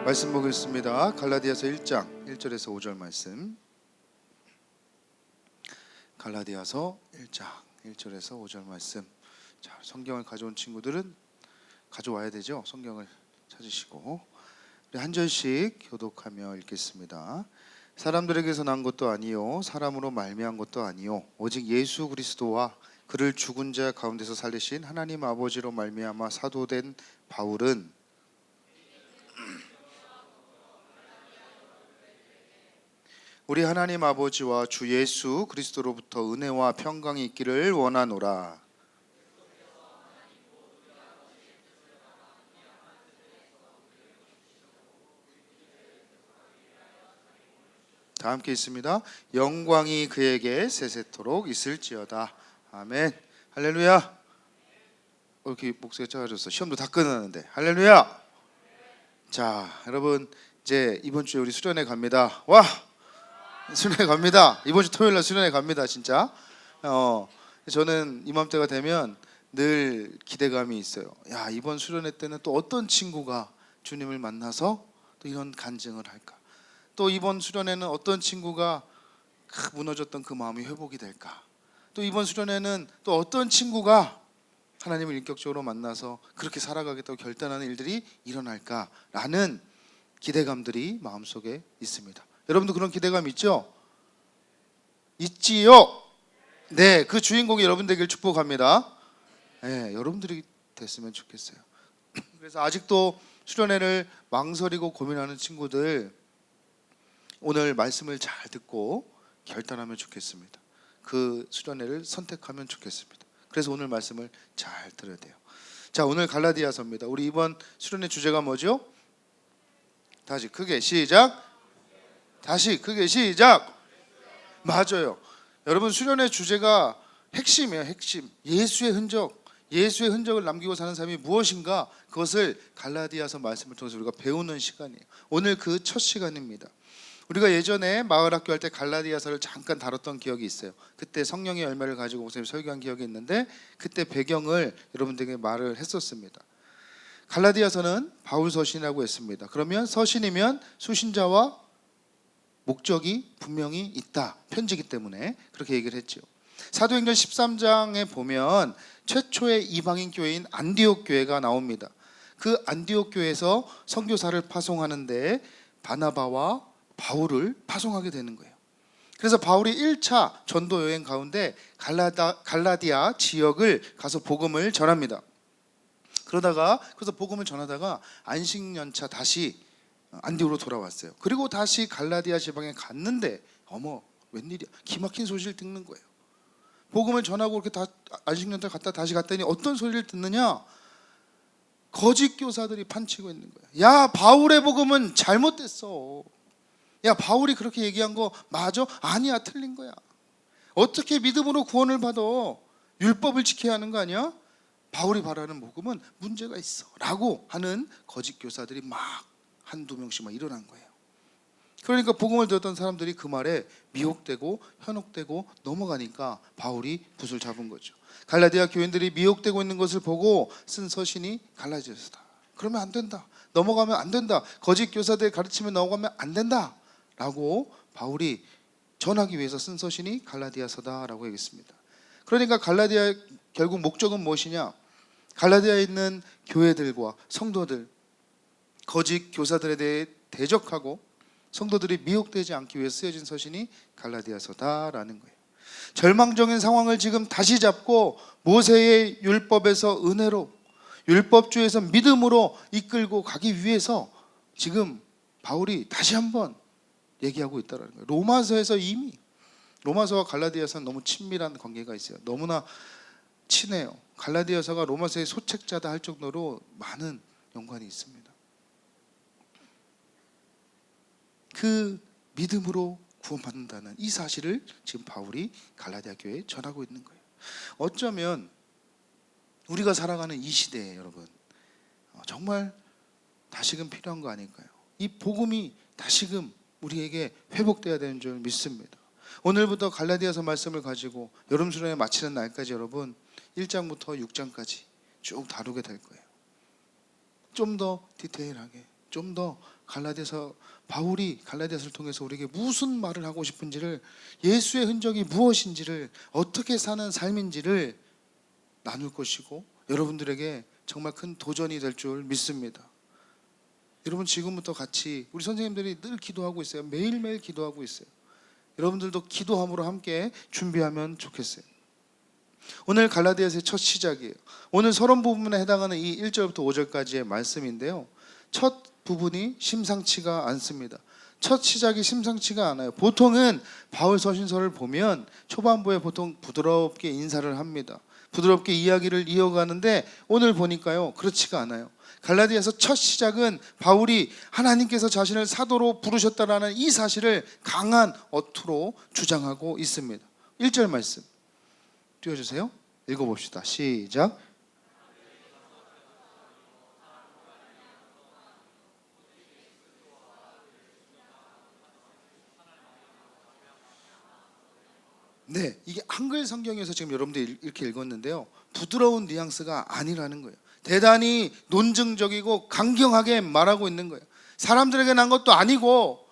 말씀 보겠습니다. 갈라디아서 1장 1절에서 5절 말씀. 갈라디아서 1장 1절에서 5절 말씀. 자, 성경을 가져온 친구들은 가져와야 되죠. 성경을 찾으시고 우리 한 절씩 교독하며 읽겠습니다. 사람들에게서 난 것도 아니요 사람으로 말미암은 것도 아니요 오직 예수 그리스도와 그를 죽은 자 가운데서 살리신 하나님 아버지로 말미암아 사도된 바울은 우리 하나님 아버지와 주 예수 그리스도로부터 은혜와 평강이 있기를 원하노라. 다 함께 있습니다. 영광이 그에게 세세토록 있을지어다. 아멘. 할렐루야. 이렇게 목소리가 작아졌어. 시험도 다 끝났는데. 할렐루야. 자, 여러분 이제 이번 주에 우리 수련회 갑니다. 와! 수련회 갑니다. 이번 주 토요일 날 수련회 갑니다. 진짜. 저는 이맘때가 되면 늘 기대감이 있어요. 야, 이번 수련회 때는 또 어떤 친구가 주님을 만나서 또 이런 간증을 할까? 또 이번 수련회는 어떤 친구가 무너졌던 그 마음이 회복이 될까? 또 이번 수련회는 또 어떤 친구가 하나님을 인격적으로 만나서 그렇게 살아가겠다고 결단하는 일들이 일어날까라는 기대감들이 마음속에 있습니다. 여러분도 그런 기대감 있죠? 있지요? 네, 그 주인공이 여러분 되길 축복합니다. 네, 여러분들이 됐으면 좋겠어요. 그래서 아직도 수련회를 망설이고 고민하는 친구들 오늘 말씀을 잘 듣고 결단하면 좋겠습니다. 그 수련회를 선택하면 좋겠습니다. 그래서 오늘 말씀을 잘 들어야 돼요. 자, 오늘 갈라디아서입니다. 우리 이번 수련회 주제가 뭐죠? 다시 크게 시작. 다시 크게 시작. 맞아요. 여러분 수련회 주제가 핵심이에요. 핵심. 예수의 흔적을 남기고 사는 삶이 무엇인가, 그것을 갈라디아서 말씀을 통해서 우리가 배우는 시간이에요. 오늘 그 첫 시간입니다. 우리가 예전에 마을학교 할 때 갈라디아서를 잠깐 다뤘던 기억이 있어요. 그때 성령의 열매를 가지고 목사님 설교한 기억이 있는데 그때 배경을 여러분들에게 말을 했었습니다. 갈라디아서는 바울 서신이라고 했습니다. 그러면 서신이면 수신자와 목적이 분명히 있다. 편지기 때문에 그렇게 얘기를 했죠. 사도행전 13장에 보면 최초의 이방인 교회인 안디옥 교회가 나옵니다. 그 안디옥 교회에서 선교사를 파송하는데 바나바와 바울을 파송하게 되는 거예요. 그래서 바울이 1차 전도 여행 가운데 갈라디아 지역을 가서 복음을 전합니다. 그래서 복음을 전하다가 안식년차 다시 안디옥으로 돌아왔어요. 그리고 다시 갈라디아 지방에 갔는데 어머 웬일이야, 기막힌 소식을 듣는 거예요. 복음을 전하고 이렇게 다 안식년차 갔다 다시 갔더니 어떤 소리를 듣느냐, 거짓 교사들이 판치고 있는 거야. 야, 바울의 복음은 잘못됐어. 야, 바울이 그렇게 얘기한 거 맞아? 아니야, 틀린 거야. 어떻게 믿음으로 구원을 받아? 율법을 지켜야 하는 거 아니야? 바울이 바라는 복음은 문제가 있어 라고 하는 거짓 교사들이 막 한두 명씩 막 일어난 거예요. 그러니까 복음을 들었던 사람들이 그 말에 미혹되고 현혹되고 넘어가니까 바울이 붓을 잡은 거죠. 갈라디아 교인들이 미혹되고 있는 것을 보고 쓴 서신이 갈라디아서다. 그러면 안 된다, 넘어가면 안 된다, 거짓 교사들의 가르침에 넘어가면 안 된다 라고 바울이 전하기 위해서 쓴 서신이 갈라디아서다라고 얘기했습니다. 그러니까 갈라디아의 결국 목적은 무엇이냐, 갈라디아에 있는 교회들과 성도들, 거짓 교사들에 대해 대적하고 성도들이 미혹되지 않기 위해 쓰여진 서신이 갈라디아서다라는 거예요. 절망적인 상황을 지금 다시 잡고 모세의 율법에서 은혜로, 율법주의에서 믿음으로 이끌고 가기 위해서 지금 바울이 다시 한번 얘기하고 있다는 거예요. 로마서에서 이미 로마서와 갈라디아서는 너무 친밀한 관계가 있어요. 너무나 친해요. 갈라디아서가 로마서의 소책자다 할 정도로 많은 연관이 있습니다. 그 믿음으로 구원받는다는 이 사실을 지금 바울이 갈라디아 교회에 전하고 있는 거예요. 어쩌면 우리가 살아가는 이 시대에 여러분 정말 다시금 필요한 거 아닐까요? 이 복음이 다시금 우리에게 회복돼야 되는 줄 믿습니다. 오늘부터 갈라디아서 말씀을 가지고 여름 수련회 마치는 날까지 여러분 1장부터 6장까지 쭉 다루게 될 거예요. 좀 더 디테일하게, 좀 더 바울이 갈라디아서를 통해서 우리에게 무슨 말을 하고 싶은지를, 예수의 흔적이 무엇인지를, 어떻게 사는 삶인지를 나눌 것이고 여러분들에게 정말 큰 도전이 될 줄 믿습니다. 여러분, 지금부터 같이 우리 선생님들이 늘 기도하고 있어요. 매일매일 기도하고 있어요. 여러분들도 기도함으로 함께 준비하면 좋겠어요. 오늘 갈라디아서의 첫 시작이에요. 오늘 서론 부분에 해당하는 이 1절부터 5절까지의 말씀인데요, 첫 부분이 심상치가 않습니다. 첫 시작이 심상치가 않아요. 보통은 바울 서신서를 보면 초반부에 보통 부드럽게 인사를 합니다. 부드럽게 이야기를 이어가는데 오늘 보니까요, 그렇지가 않아요. 갈라디아서 첫 시작은 바울이 하나님께서 자신을 사도로 부르셨다라는 이 사실을 강한 어투로 주장하고 있습니다. 1절 말씀 띄워주세요. 읽어봅시다. 시작. 네, 이게 한글 성경에서 지금 여러분들이 이렇게 읽었는데요, 부드러운 뉘앙스가 아니라는 거예요. 대단히 논증적이고 강경하게 말하고 있는 거예요. 사람들에게 난 것도 아니고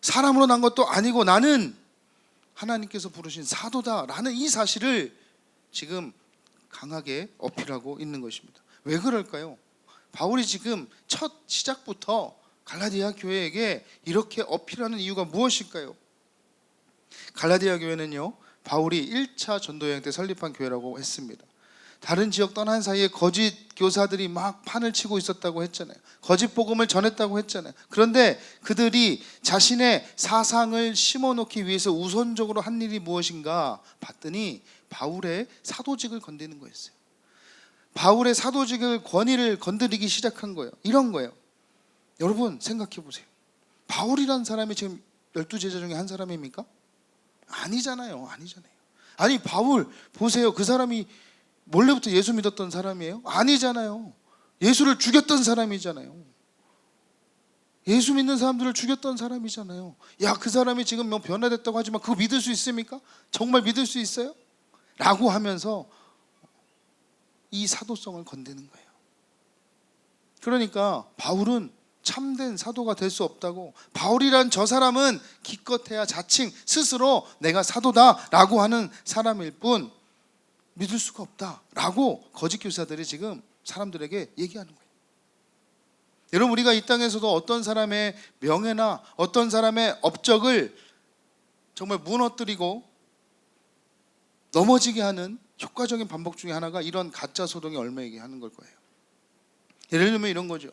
사람으로 난 것도 아니고 나는 하나님께서 부르신 사도다라는 이 사실을 지금 강하게 어필하고 있는 것입니다. 왜 그럴까요? 바울이 지금 첫 시작부터 갈라디아 교회에게 이렇게 어필하는 이유가 무엇일까요? 갈라디아 교회는요, 바울이 1차 전도여행 때 설립한 교회라고 했습니다. 다른 지역 떠난 사이에 거짓 교사들이 막 판을 치고 있었다고 했잖아요. 거짓 복음을 전했다고 했잖아요. 그런데 그들이 자신의 사상을 심어놓기 위해서 우선적으로 한 일이 무엇인가 봤더니 바울의 사도직을 건드리는 거였어요. 바울의 사도직을, 권위를 건드리기 시작한 거예요. 이런 거예요. 여러분 생각해 보세요. 바울이란 사람이 지금 12제자 중에 한 사람입니까? 아니잖아요. 아니, 바울 보세요. 그 사람이 원래부터 예수 믿었던 사람이에요? 아니잖아요. 예수를 죽였던 사람이잖아요. 예수 믿는 사람들을 죽였던 사람이잖아요. 야, 그 사람이 지금 뭐 변화됐다고 하지만 그거 믿을 수 있습니까? 정말 믿을 수 있어요? 라고 하면서 이 사도성을 건드는 거예요. 그러니까 바울은 참된 사도가 될 수 없다고, 바울이란 저 사람은 기껏해야 자칭 스스로 내가 사도다라고 하는 사람일 뿐 믿을 수가 없다라고 거짓 교사들이 지금 사람들에게 얘기하는 거예요. 여러분, 우리가 이 땅에서도 어떤 사람의 명예나 어떤 사람의 업적을 정말 무너뜨리고 넘어지게 하는 효과적인 방법 중에 하나가 이런 가짜 소동이 얼마이게 하는 걸 거예요. 예를 들면 이런 거죠.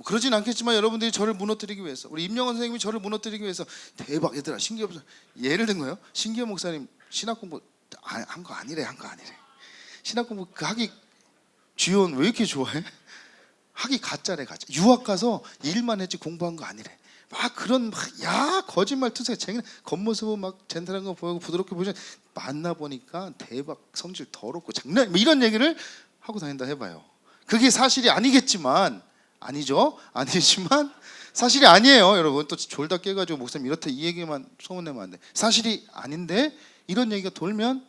그러진 않겠지만 여러분들이 저를 무너뜨리기 위해서, 우리 임영원 선생님이 저를 무너뜨리기 위해서, 대박 얘들아, 신기해 목사, 예를 든 거예요. 신기해 목사님 신학 공부 한 거 아니래. 신학 공부 그 학위 지원 왜 이렇게 좋아해? 학위 가짜래, 가짜. 유학 가서 일만 했지 공부한 거 아니래. 막 그런 거짓말 투세, 겉모습은 막 젠틀한 거 보이고 부드럽게 보이지, 만나 보니까 대박 성질 더럽고 장난, 뭐 이런 얘기를 하고 다닌다 해봐요. 그게 사실이 아니겠지만, 아니지만 사실이 아니에요. 여러분, 또 졸다 깨가지고 목사님 이렇다 이 얘기만 소문내면 안 돼. 사실이 아닌데 이런 얘기가 돌면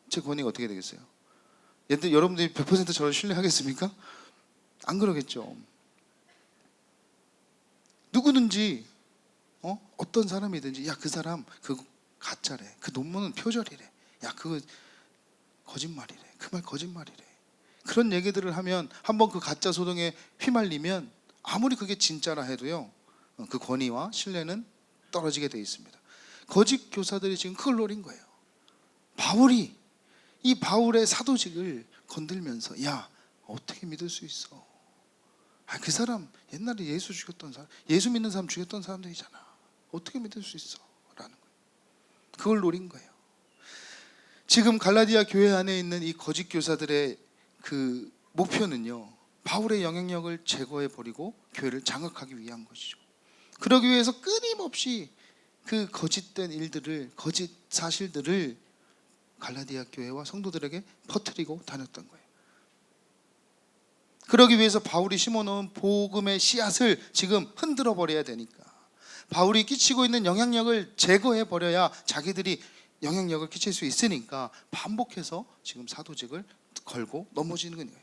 제 권위가 어떻게 되겠어요? 여러분들이 100% 저를 신뢰하겠습니까? 안 그러겠죠. 누구든지 어떤 사람이든지, 야, 그 사람 그거 가짜래, 그 논문은 표절이래, 야, 그거 거짓말이래, 그 말 거짓말이래, 그런 얘기들을 하면, 한번 그 가짜 소동에 휘말리면 아무리 그게 진짜라 해도요, 그 권위와 신뢰는 떨어지게 돼 있습니다. 거짓 교사들이 지금 그걸 노린 거예요. 바울이 이 바울의 사도직을 건들면서, 야, 어떻게 믿을 수 있어? 그 사람 옛날에 예수 죽였던 사람, 예수 믿는 사람 죽였던 사람들이잖아. 어떻게 믿을 수 있어? 라는 거예요. 그걸 노린 거예요. 지금 갈라디아 교회 안에 있는 이 거짓 교사들의 그 목표는요, 바울의 영향력을 제거해 버리고 교회를 장악하기 위한 것이죠. 그러기 위해서 끊임없이 그 거짓된 일들을, 거짓 사실들을 갈라디아 교회와 성도들에게 퍼뜨리고 다녔던 거예요. 그러기 위해서 바울이 심어놓은 복음의 씨앗을 지금 흔들어 버려야 되니까, 바울이 끼치고 있는 영향력을 제거해 버려야 자기들이 영향력을 끼칠 수 있으니까 반복해서 지금 사도직을 걸고 넘어지는 거예요.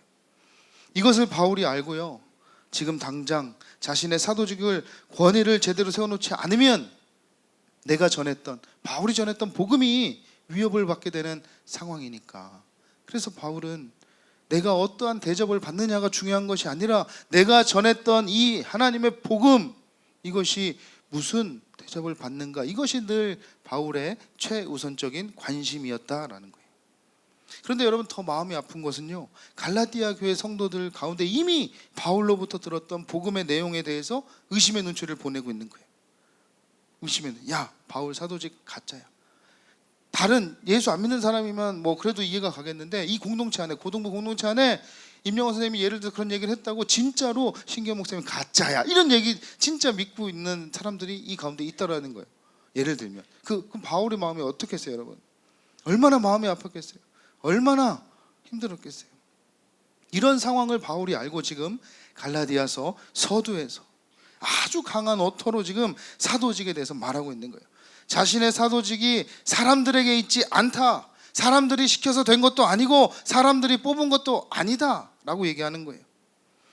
이것을 바울이 알고요, 지금 당장 자신의 사도직을 권위를 제대로 세워놓지 않으면 내가 전했던, 바울이 전했던 복음이 위협을 받게 되는 상황이니까. 그래서 바울은 내가 어떠한 대접을 받느냐가 중요한 것이 아니라 내가 전했던 이 하나님의 복음, 이것이 무슨 대접을 받는가, 이것이 늘 바울의 최우선적인 관심이었다라는 거예요. 그런데 여러분, 더 마음이 아픈 것은요, 갈라디아 교회 성도들 가운데 이미 바울로부터 들었던 복음의 내용에 대해서 의심의 눈초리를 보내고 있는 거예요. 야, 바울 사도직 가짜야. 다른 예수 안 믿는 사람이면 뭐 그래도 이해가 가겠는데, 이 공동체 안에, 고등부 공동체 안에 임영원 선생님이 예를 들어 그런 얘기를 했다고 진짜로 신기현 목사님이 가짜야, 이런 얘기 진짜 믿고 있는 사람들이 이 가운데 있다라는 거예요. 예를 들면 그럼 바울의 마음이 어떻겠어요, 여러분? 얼마나 마음이 아팠겠어요? 얼마나 힘들었겠어요? 이런 상황을 바울이 알고 지금 갈라디아서 서두에서 아주 강한 어터로 지금 사도직에 대해서 말하고 있는 거예요. 자신의 사도직이 사람들에게 있지 않다, 사람들이 시켜서 된 것도 아니고 사람들이 뽑은 것도 아니다 라고 얘기하는 거예요.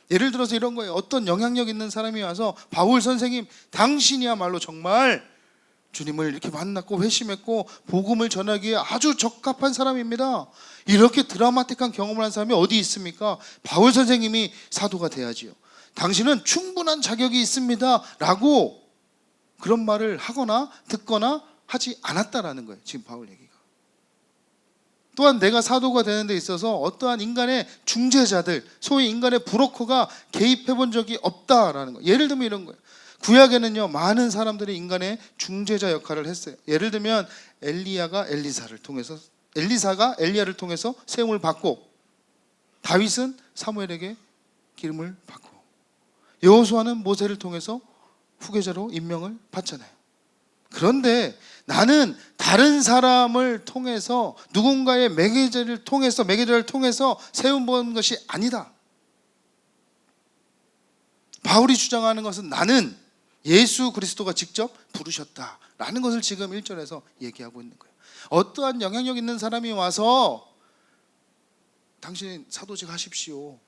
예를 들어서 이런 거예요. 어떤 영향력 있는 사람이 와서 바울 선생님, 당신이야말로 정말 주님을 이렇게 만났고 회심했고 복음을 전하기에 아주 적합한 사람입니다. 이렇게 드라마틱한 경험을 한 사람이 어디 있습니까? 바울 선생님이 사도가 돼야지요. 당신은 충분한 자격이 있습니다 라고 그런 말을 하거나 듣거나 하지 않았다라는 거예요, 지금 바울 얘기가. 또한 내가 사도가 되는 데 있어서 어떠한 인간의 중재자들, 소위 인간의 브로커가 개입해 본 적이 없다라는 거예요. 예를 들면 이런 거예요. 구약에는요, 많은 사람들이 인간의 중재자 역할을 했어요. 예를 들면 엘리야가 엘리사를 통해서, 엘리사가 엘리야를 통해서 세움을 받고, 다윗은 사무엘에게 기름을 받고, 여호수아는 모세를 통해서 후계자로 임명을 받잖아요. 그런데 나는 다른 사람을 통해서, 누군가의 매개자를 통해서 세움 본 것이 아니다. 바울이 주장하는 것은 나는 예수 그리스도가 직접 부르셨다라는 것을 지금 1절에서 얘기하고 있는 거예요. 어떠한 영향력 있는 사람이 와서 당신 사도직 하십시오,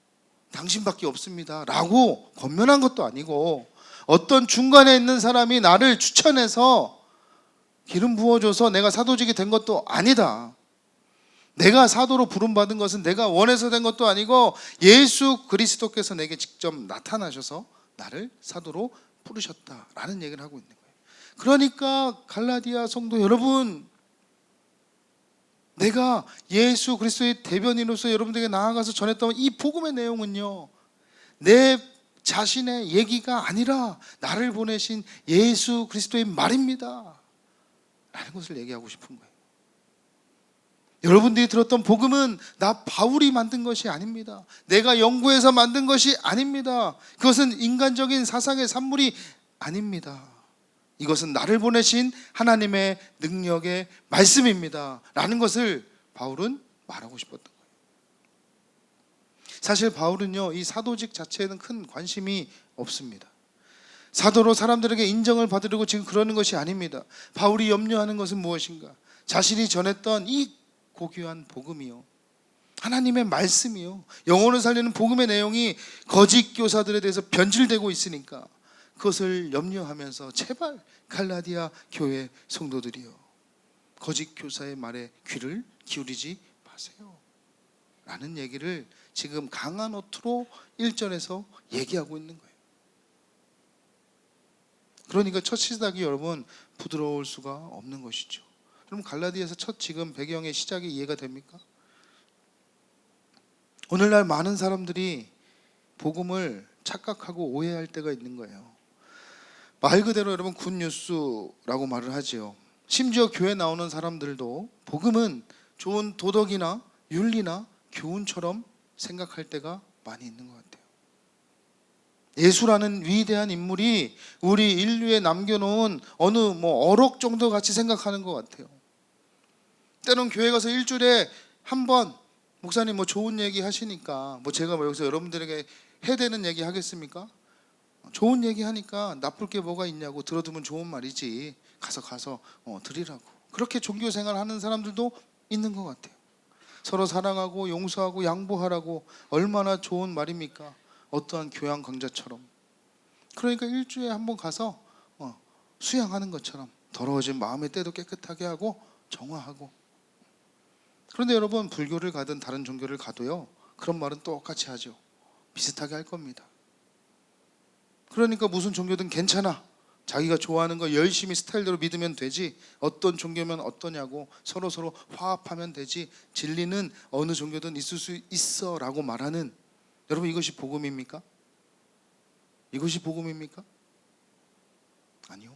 당신밖에 없습니다 라고 권면한 것도 아니고, 어떤 중간에 있는 사람이 나를 추천해서 기름 부어줘서 내가 사도직이 된 것도 아니다. 내가 사도로 부름받은 것은 내가 원해서 된 것도 아니고 예수 그리스도께서 내게 직접 나타나셔서 나를 사도로 부르셨다라는 얘기를 하고 있는 거예요. 그러니까 갈라디아 성도 여러분, 내가 예수 그리스도의 대변인으로서 여러분들에게 나아가서 전했던 이 복음의 내용은요, 내 자신의 얘기가 아니라 나를 보내신 예수 그리스도의 말입니다 라는 것을 얘기하고 싶은 거예요. 여러분들이 들었던 복음은 나 바울이 만든 것이 아닙니다. 내가 연구해서 만든 것이 아닙니다. 그것은 인간적인 사상의 산물이 아닙니다. 이것은 나를 보내신 하나님의 능력의 말씀입니다 라는 것을 바울은 말하고 싶었던 거예요. 사실 바울은요, 이 사도직 자체에는 큰 관심이 없습니다. 사도로 사람들에게 인정을 받으려고 지금 그러는 것이 아닙니다. 바울이 염려하는 것은 무엇인가? 자신이 전했던 이 고귀한 복음이요, 하나님의 말씀이요, 영혼을 살리는 복음의 내용이 거짓 교사들에 대해서 변질되고 있으니까 그것을 염려하면서 제발 갈라디아 교회 성도들이요, 거짓 교사의 말에 귀를 기울이지 마세요 라는 얘기를 지금 강한 어투로 1절에서 얘기하고 있는 거예요. 그러니까 첫 시작이 여러분 부드러울 수가 없는 것이죠. 그럼 갈라디아서 첫 지금 배경의 시작이 이해가 됩니까? 오늘날 많은 사람들이 복음을 착각하고 오해할 때가 있는 거예요. 말 그대로 여러분 굿뉴스라고 말을 하지요. 심지어 교회 나오는 사람들도 복음은 좋은 도덕이나 윤리나 교훈처럼 생각할 때가 많이 있는 것 같아요. 예수라는 위대한 인물이 우리 인류에 남겨놓은 어느 어록 정도 같이 생각하는 것 같아요. 때론 교회 가서 일주일에 한 번 목사님 좋은 얘기 하시니까 제가 여기서 여러분들에게 해대는 얘기 하겠습니까? 좋은 얘기 하니까 나쁠 게 뭐가 있냐고, 들어두면 좋은 말이지, 가서 드리라고. 그렇게 종교 생활하는 사람들도 있는 것 같아요. 서로 사랑하고 용서하고 양보하라고, 얼마나 좋은 말입니까? 어떠한 교양 강좌처럼. 그러니까 일주일에 한 번 가서 수양하는 것처럼 더러워진 마음의 때도 깨끗하게 하고 정화하고. 그런데 여러분, 불교를 가든 다른 종교를 가도요, 그런 말은 똑같이 하죠. 비슷하게 할 겁니다. 그러니까 무슨 종교든 괜찮아, 자기가 좋아하는 거 열심히 스타일대로 믿으면 되지, 어떤 종교면 어떠냐고 서로 화합하면 되지, 진리는 어느 종교든 있을 수 있어 라고 말하는, 여러분, 이것이 복음입니까? 이것이 복음입니까? 아니요,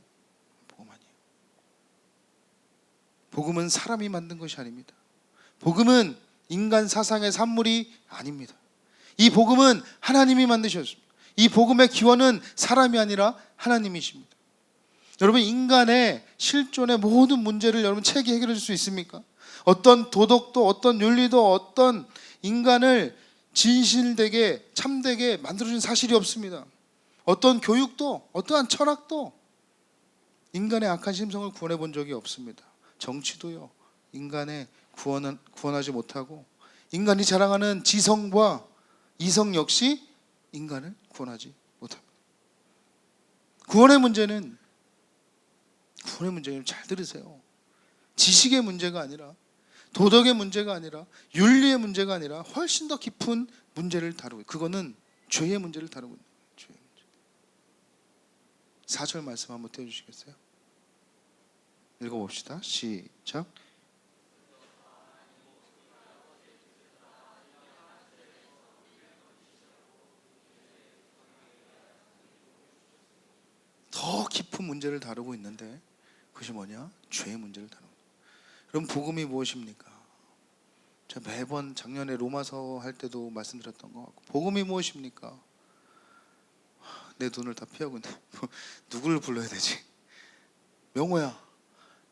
복음 아니에요. 복음은 사람이 만든 것이 아닙니다. 복음은 인간 사상의 산물이 아닙니다. 이 복음은 하나님이 만드셨습니다. 이 복음의 기원은 사람이 아니라 하나님이십니다. 여러분, 인간의 실존의 모든 문제를 여러분 책이 해결해 줄 수 있습니까? 어떤 도덕도, 어떤 윤리도, 어떤 인간을 진실되게 참되게 만들어준 사실이 없습니다. 어떤 교육도, 어떠한 철학도 인간의 악한 심성을 구원해 본 적이 없습니다. 정치도요, 인간의 구원하지 못하고, 인간이 자랑하는 지성과 이성 역시 인간을 구원하지 못합니다. 구원의 문제는 잘 들으세요. 지식의 문제가 아니라, 도덕의 문제가 아니라, 윤리의 문제가 아니라 훨씬 더 깊은 문제를 다루고, 그거는 죄의 문제를 다루고 있는 거예요. 죄의 문제. 4절 말씀 한번 떼어주시겠어요? 읽어봅시다. 시작. 더 깊은 문제를 다루고 있는데, 그것이 뭐냐? 죄의 문제를 다루는 거예요. 그럼 복음이 무엇입니까? 제가 매번 작년에 로마서 할 때도 말씀드렸던 것 같고, 복음이 무엇입니까? 내 눈을 다 피하고 있는데 누구를 불러야 되지? 명호야,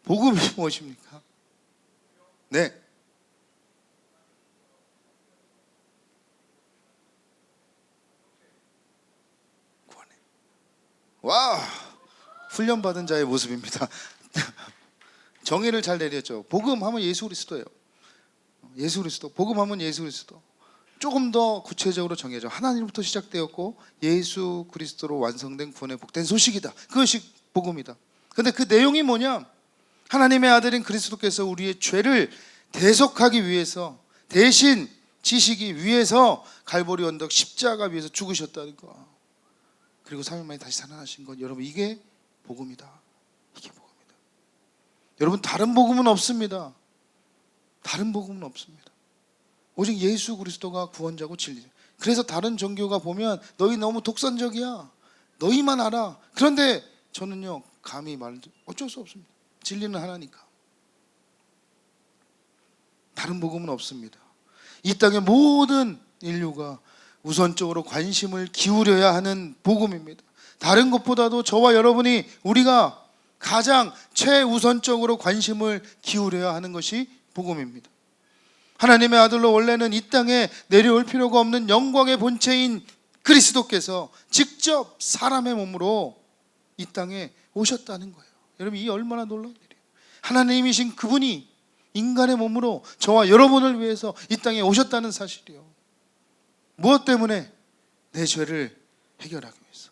복음이 무엇입니까? 네. 구원해. 와, 훈련받은 자의 모습입니다. 정의를 잘 내렸죠. 복음 하면 예수 그리스도예요. 예수 그리스도. 복음 하면 예수 그리스도. 조금 더 구체적으로 정해져. 하나님부터 시작되었고 예수 그리스도로 완성된 구원의 복된 소식이다. 그것이 복음이다. 근데 그 내용이 뭐냐? 하나님의 아들인 그리스도께서 우리의 죄를 대속하기 위해서, 대신 지시기 위해서 갈보리 언덕 십자가 위에서 죽으셨다는 거. 그리고 3일 만에 다시 살아나신 것. 여러분, 이게 복음이다. 이게 복음이다. 여러분, 다른 복음은 없습니다. 다른 복음은 없습니다. 오직 예수 그리스도가 구원자고 진리죠. 그래서 다른 종교가 보면 너희 너무 독선적이야, 너희만 알아. 그런데 저는요, 감히 말도 어쩔 수 없습니다. 진리는 하나니까. 다른 복음은 없습니다. 이 땅의 모든 인류가 우선적으로 관심을 기울여야 하는 복음입니다. 다른 것보다도 저와 여러분이, 우리가 가장 최우선적으로 관심을 기울여야 하는 것이 복음입니다. 하나님의 아들로 원래는 이 땅에 내려올 필요가 없는 영광의 본체인 그리스도께서 직접 사람의 몸으로 이 땅에 오셨다는 거예요. 여러분, 이 얼마나 놀라운 일이에요. 하나님이신 그분이 인간의 몸으로 저와 여러분을 위해서 이 땅에 오셨다는 사실이요. 무엇 때문에? 내 죄를 해결하기 위해서,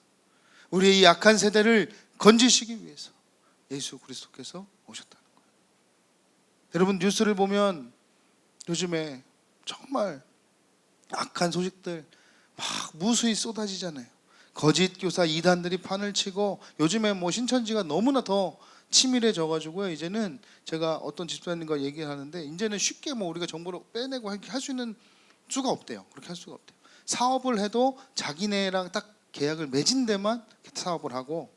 우리의 이 악한 세대를 건지시기 위해서 예수 그리스도께서 오셨다는 거예요. 여러분, 뉴스를 보면 요즘에 정말 악한 소식들 막 무수히 쏟아지잖아요. 거짓 교사 이단들이 판을 치고, 요즘에 뭐 신천지가 너무나 더 치밀해져가지고요, 이제는 제가 어떤 집사님과 얘기하는데, 이제는 쉽게 뭐 우리가 정보를 빼내고 할 수 있는 수가 없대요. 그렇게 할 수가 없대요. 사업을 해도 자기네랑 딱 계약을 맺은 데만 사업을 하고,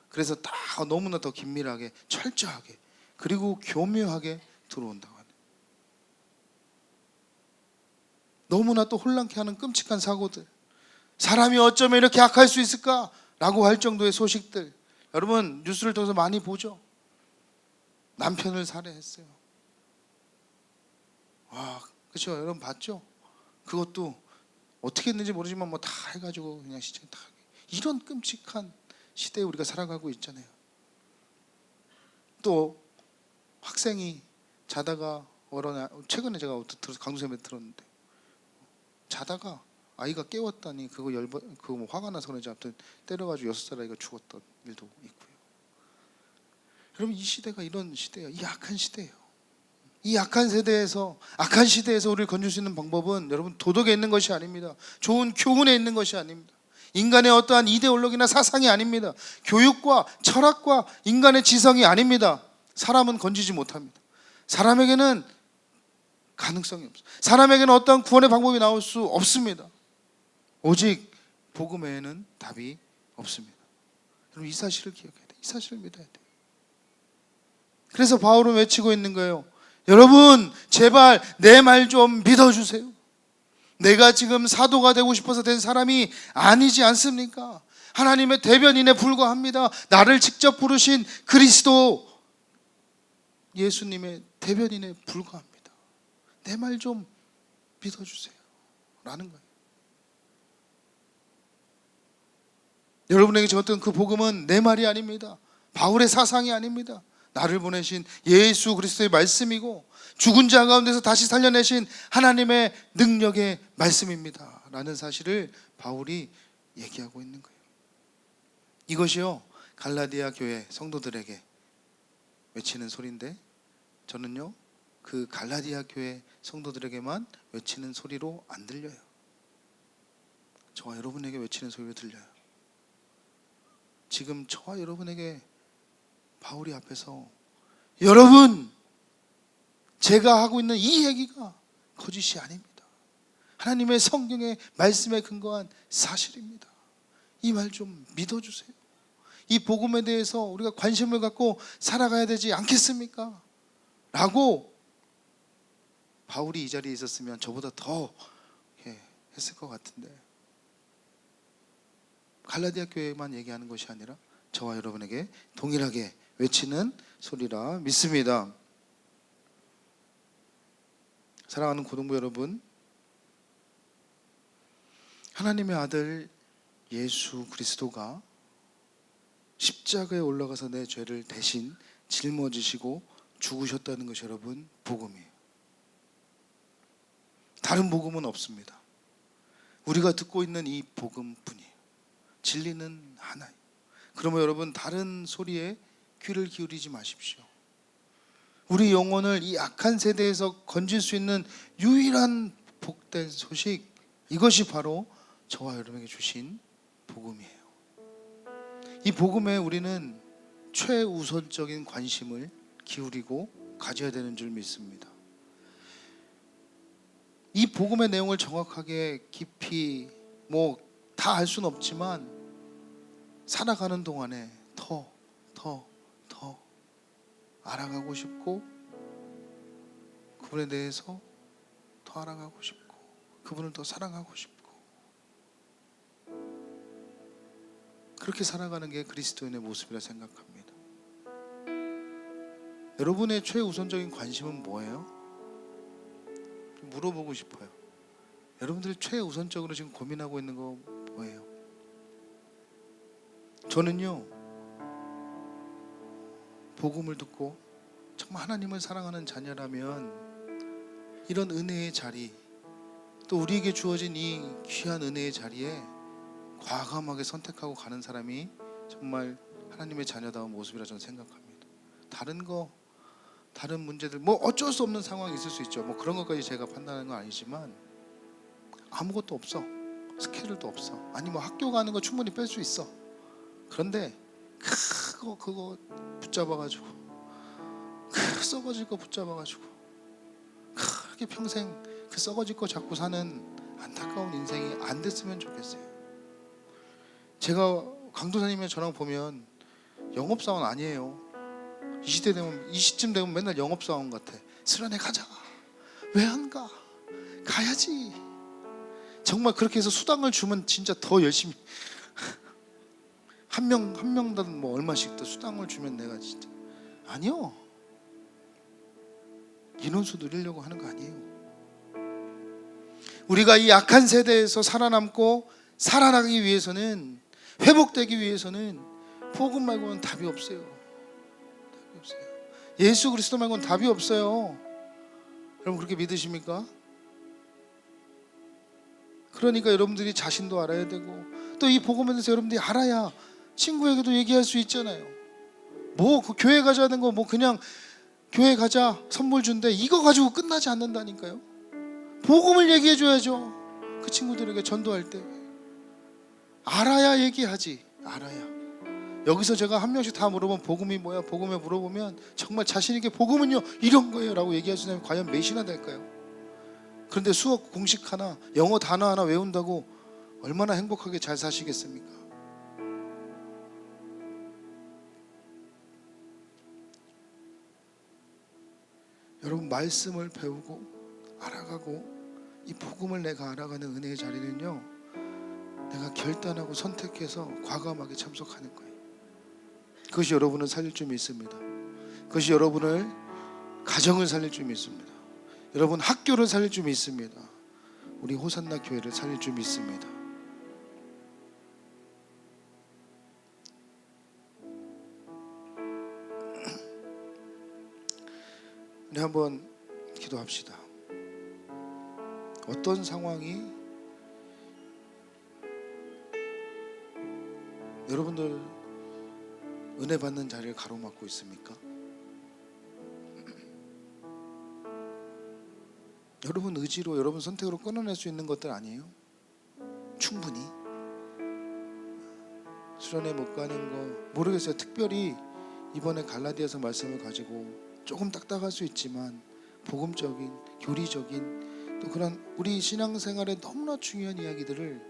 그래서 다 너무나 더 긴밀하게, 철저하게, 그리고 교묘하게 들어온다고 하네요. 너무나 또 혼란케 하는 끔찍한 사고들, 사람이 어쩌면 이렇게 악할 수 있을까? 라고 할 정도의 소식들, 여러분 뉴스를 통해서 많이 보죠. 남편을 살해했어요. 와, 그렇죠? 여러분 봤죠? 그것도 어떻게 했는지 모르지만 뭐 다 해가지고 그냥 시체 다, 이런 끔찍한 시대에 우리가 살아가고 있잖아요. 또 학생이 자다가 최근에 제가 강두쌤에 들었는데, 자다가 아이가 깨웠다니 그거 뭐 화가 나서 그런지 아무튼 때려가지고 6살 아이가 죽었던 일도 있고요. 여러분, 이 시대가 이런 시대예요. 이 악한 시대예요. 이 악한 세대에서, 악한 시대에서 우리를 건질 수 있는 방법은 여러분 도덕에 있는 것이 아닙니다. 좋은 교훈에 있는 것이 아닙니다. 인간의 어떠한 이데올로기나 사상이 아닙니다. 교육과 철학과 인간의 지성이 아닙니다. 사람은 건지지 못합니다. 사람에게는 가능성이 없어요. 사람에게는 어떠한 구원의 방법이 나올 수 없습니다. 오직 복음 외에는 답이 없습니다. 여러분, 이 사실을 기억해야 돼요. 이 사실을 믿어야 돼요. 그래서 바울은 외치고 있는 거예요. 여러분, 제발 내 말 좀 믿어주세요. 내가 지금 사도가 되고 싶어서 된 사람이 아니지 않습니까? 하나님의 대변인에 불과합니다. 나를 직접 부르신 그리스도 예수님의 대변인에 불과합니다. 내 말 좀 믿어주세요 라는 거예요. 여러분에게 전했던 그 복음은 내 말이 아닙니다. 바울의 사상이 아닙니다. 나를 보내신 예수 그리스도의 말씀이고 죽은 자 가운데서 다시 살려내신 하나님의 능력의 말씀입니다 라는 사실을 바울이 얘기하고 있는 거예요. 이것이요, 갈라디아 교회 성도들에게 외치는 소리인데, 저는요 그 갈라디아 교회 성도들에게만 외치는 소리로 안 들려요. 저와 여러분에게 외치는 소리로 들려요. 지금 저와 여러분에게 바울이 앞에서, 여러분, 제가 하고 있는 이 얘기가 거짓이 아닙니다. 하나님의 성경의 말씀에 근거한 사실입니다. 이 말 좀 믿어주세요. 이 복음에 대해서 우리가 관심을 갖고 살아가야 되지 않겠습니까? 라고 바울이 이 자리에 있었으면 저보다 더 했을 것 같은데, 갈라디아 교회만 얘기하는 것이 아니라 저와 여러분에게 동일하게 외치는 소리라 믿습니다. 사랑하는 고등부 여러분, 하나님의 아들 예수 그리스도가 십자가에 올라가서 내 죄를 대신 짊어지시고 죽으셨다는 것이 여러분 복음이에요. 다른 복음은 없습니다. 우리가 듣고 있는 이 복음뿐이에요. 진리는 하나예요. 그러면 여러분, 다른 소리에 귀를 기울이지 마십시오. 우리 영혼을 이 악한 세대에서 건질 수 있는 유일한 복된 소식, 이것이 바로 저와 여러분에게 주신 복음이에요. 이 복음에 우리는 최우선적인 관심을 기울이고 가져야 되는 줄 믿습니다. 이 복음의 내용을 정확하게 깊이 다 알 수는 없지만 살아가는 동안에 더 알아가고 싶고, 그분에 대해서 더 알아가고 싶고, 그분을 더 사랑하고 싶고, 그렇게 살아가는 게 그리스도인의 모습이라 생각합니다. 여러분의 최우선적인 관심은 뭐예요? 물어보고 싶어요. 여러분들이 최우선적으로 지금 고민하고 있는 거 뭐예요? 저는요, 복음을 듣고 정말 하나님을 사랑하는 자녀라면 이런 은혜의 자리, 또 우리에게 주어진 이 귀한 은혜의 자리에 과감하게 선택하고 가는 사람이 정말 하나님의 자녀다운 모습이라 저는 생각합니다. 다른 문제들, 어쩔 수 없는 상황이 있을 수 있죠. 그런 것까지 제가 판단하는 건 아니지만, 아무것도 없어, 스케줄도 없어, 아니 학교 가는 거 충분히 뺄 수 있어. 그런데 그거 붙잡아가지고, 썩어질 거 붙잡아가지고 그렇게 평생 그 썩어질 거 잡고 사는 안타까운 인생이 안 됐으면 좋겠어요. 제가 강도사님의 저랑 보면 영업사원 아니에요. 이 시쯤 되면 맨날 영업사원 같아. 수련회 가자. 왜 안 가? 가야지. 정말 그렇게 해서 수당을 주면 진짜 더 열심히 한 명당 얼마씩 더 수당을 주면 내가 진짜, 아니요, 인원수 누리려고 하는 거 아니에요. 우리가 이 악한 세대에서 살아남고 살아나기 위해서는, 회복되기 위해서는 복음 말고는 답이 없어요. 답이 없어요. 예수 그리스도 말고는 답이 없어요. 여러분, 그렇게 믿으십니까? 그러니까 여러분들이 자신도 알아야 되고, 또 이 복음에 대해서 여러분들이 알아야 친구에게도 얘기할 수 있잖아요. 뭐 그 교회 가자는 거, 뭐 그냥 교회 가자 선물 준대, 이거 가지고 끝나지 않는다니까요. 복음을 얘기해 줘야죠. 그 친구들에게 전도할 때 알아야 얘기하지. 알아야. 여기서 제가 한 명씩 다 물어보면 복음이 뭐야, 복음에 물어보면 정말 자신 있게 복음은요 이런 거예요 라고 얘기할 수 있으면 과연 몇이나 될까요? 그런데 수학 공식 하나, 영어 단어 하나 외운다고 얼마나 행복하게 잘 사시겠습니까? 여러분, 말씀을 배우고 알아가고 이 복음을 내가 알아가는 은혜의 자리는요, 내가 결단하고 선택해서 과감하게 참석하는 거예요. 그것이 여러분을 살릴 줄 믿습니다. 그것이 여러분을 가정을 살릴 줄 믿습니다. 여러분 학교를 살릴 줄 믿습니다. 우리 호산나 교회를 살릴 줄 믿습니다. 우리 한번 기도합시다. 어떤 상황이 여러분들 은혜 받는 자리를 가로막고 있습니까? 여러분 의지로, 여러분 선택으로 끊어낼 수 있는 것들 아니에요? 충분히. 수련회 못 가는 거 모르겠어요. 특별히 이번에 갈라디아서 말씀을 가지고 조금 딱딱할 수 있지만 복음적인, 교리적인, 또 그런 우리 신앙생활에 너무나 중요한 이야기들을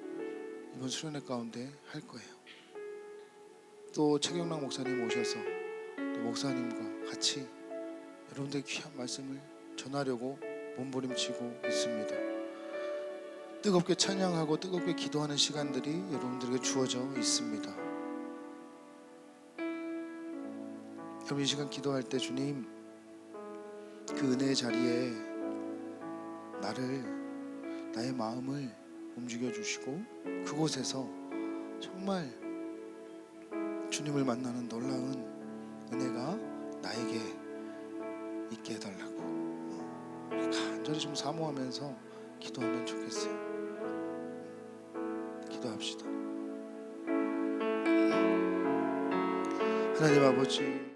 이번 수련회 가운데 할 거예요. 또 최경락 목사님 오셔서 또 목사님과 같이 여러분들 귀한 말씀을 전하려고 몸부림치고 있습니다. 뜨겁게 찬양하고 뜨겁게 기도하는 시간들이 여러분들에게 주어져 있습니다. 여러분, 이 시간 기도할 때 주님, 그 은혜의 자리에 나의 마음을 움직여 주시고 그곳에서 정말 주님을 만나는 놀라운 은혜가 나에게 있게 해달라고 간절히 좀 사모하면서 기도하면 좋겠어요. 기도합시다. 하나님 아버지,